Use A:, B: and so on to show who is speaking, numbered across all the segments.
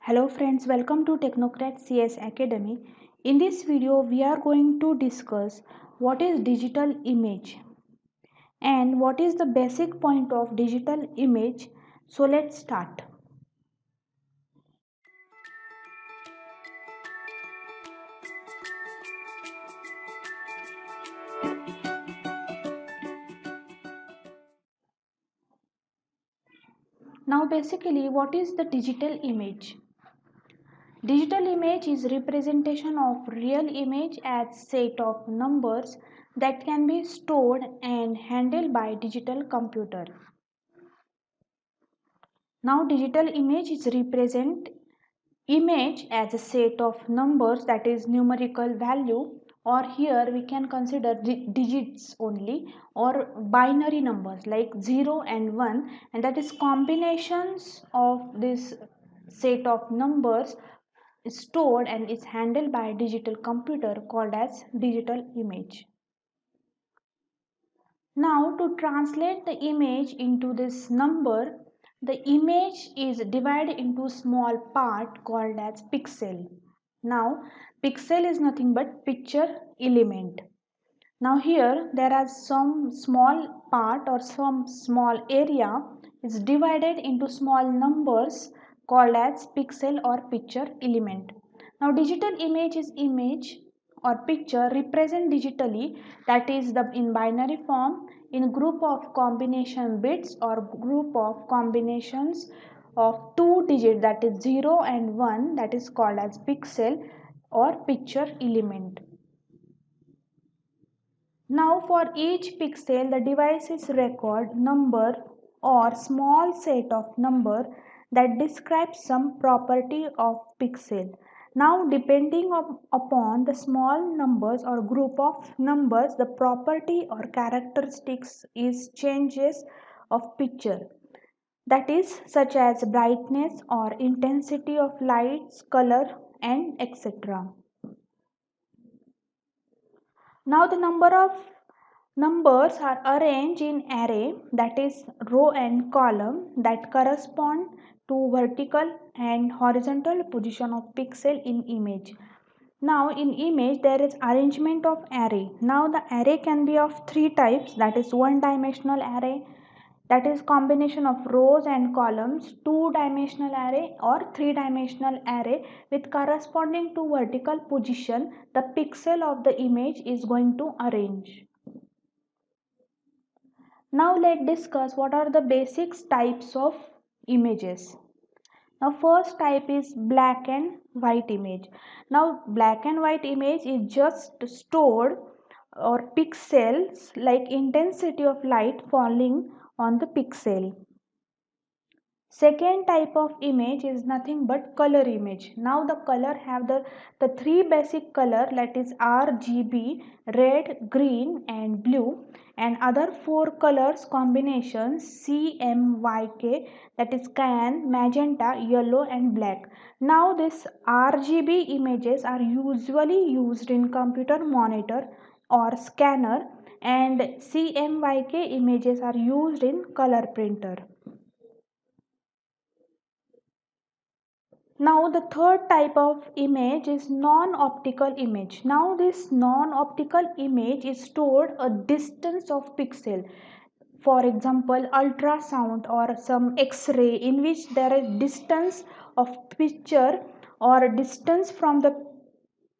A: Hello friends, welcome to Technocrat CS Academy. In this video, we are going to discuss what is digital image and what is the basic point of digital image. So let's start. Now basically, what is the digital image? Digital image is representation of real image as set of numbers that can be stored and handled by digital computer. Now digital image is represent image as a set of numbers, that is numerical value, or here we can consider digits only, or binary numbers like 0 and 1, and that is combinations of this set of numbers stored and is handled by a digital computer called as digital image. Now to translate the image into this number, the image is divided into small part called as pixel. Now pixel is nothing but picture element. Now here there are some small part or some small area is divided into small numbers called as pixel or picture element. Now digital image is image or picture represent digitally, that is the in binary form, in group of combination bits or group of combinations of two digits, that is 0 and 1, that is called as pixel or picture element. Now for each pixel the device is record number or small set of number that describes some property of pixel. Now depending upon the small numbers or group of numbers, the property or characteristics is changes of picture, that is such as brightness or intensity of lights, color and etc. Now the number of numbers are arranged in array, that is row and column, that correspond to vertical and horizontal position of pixel in image. Now in image there is arrangement of array. Now the array can be of three types, that is one dimensional array, that is combination of rows and columns, two dimensional array, or three dimensional array with corresponding to vertical position the pixel of the image is going to arrange. Now let's discuss what are the basic types of images. Now first type is black and white image. Now black and white image is just stored or pixels like intensity of light falling on the pixel. Second type of image is nothing but color image. Now the color have the three basic color, that is RGB, red, green and blue, and other four colors combinations CMYK, that is cyan, magenta, yellow and black. Now this RGB images are usually used in computer monitor or scanner, and CMYK images are used in color printer. Now the third type of image is non-optical image. Now this non-optical image is stored a distance of pixel. For example, ultrasound or some X-ray, in which there is distance of picture or distance from the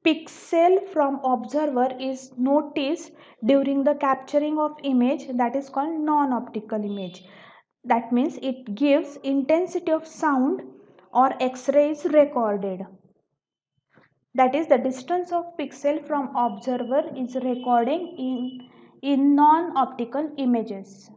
A: pixel from observer is noticed during the capturing of image, that is called non-optical image. That means it gives intensity of sound or X-ray is recorded, that is the distance of pixel from observer is recording in non-optical images.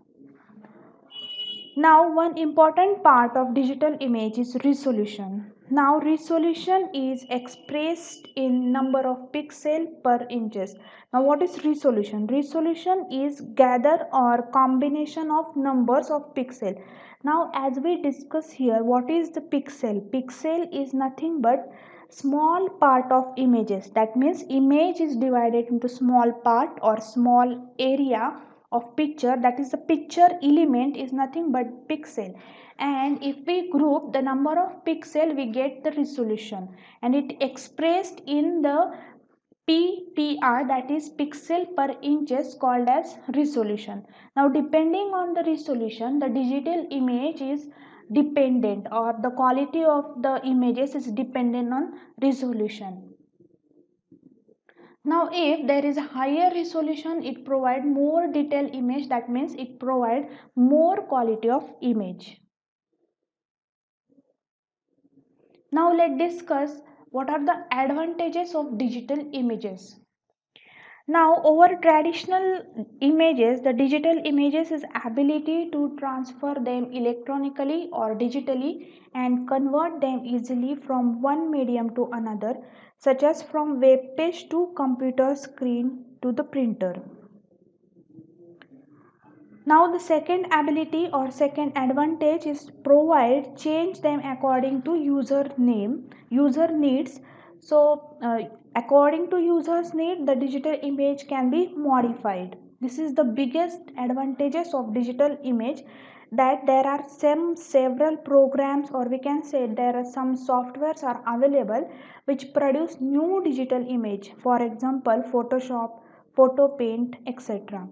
A: Now one important part of digital image is resolution. Now resolution is expressed in number of pixel per inches. Now what is resolution? Resolution is gather or combination of numbers of pixel. Now as we discuss here, what is the pixel? Pixel is nothing but small part of images. That means image is divided into small part or small area of picture, that is the picture element is nothing but pixel, and if we group the number of pixel we get the resolution, and it expressed in the PPR, that is pixel per inches, called as resolution. Now depending on the resolution the digital image is dependent, or the quality of the images is dependent on resolution. Now if there is a higher resolution it provide more detailed image, that means it provide more quality of image. Now let's discuss what are the advantages of digital images. Now over traditional images, the digital images is ability to transfer them electronically or digitally and convert them easily from one medium to another, such as from web page to computer screen to the printer. Now the second ability or second advantage is provide change them according to user needs. So according to users need the digital image can be modified. This is the biggest advantages of digital image, that there are some several programs, or we can say there are some softwares are available which produce new digital image, for example Photoshop, Photo Paint, etc.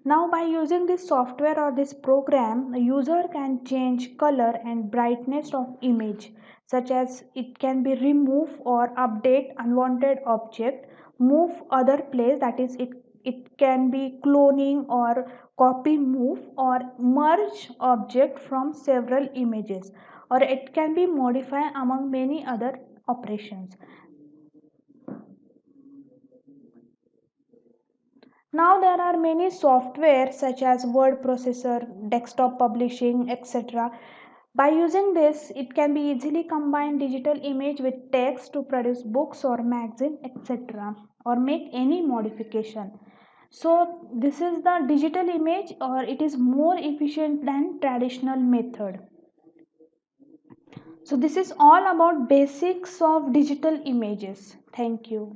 A: Now by using this software or this program, the user can change color and brightness of image, such as it can be remove or update unwanted object, move other place, that is it can be cloning or copy move, or merge object from several images, or it can be modified among many other operations. Now there are many software such as word processor, desktop publishing, etc. By using this, it can be easily combine digital image with text to produce books or magazine, etc. or make any modification. So this is the digital image, or it is more efficient than traditional method. So this is all about basics of digital images. Thank you.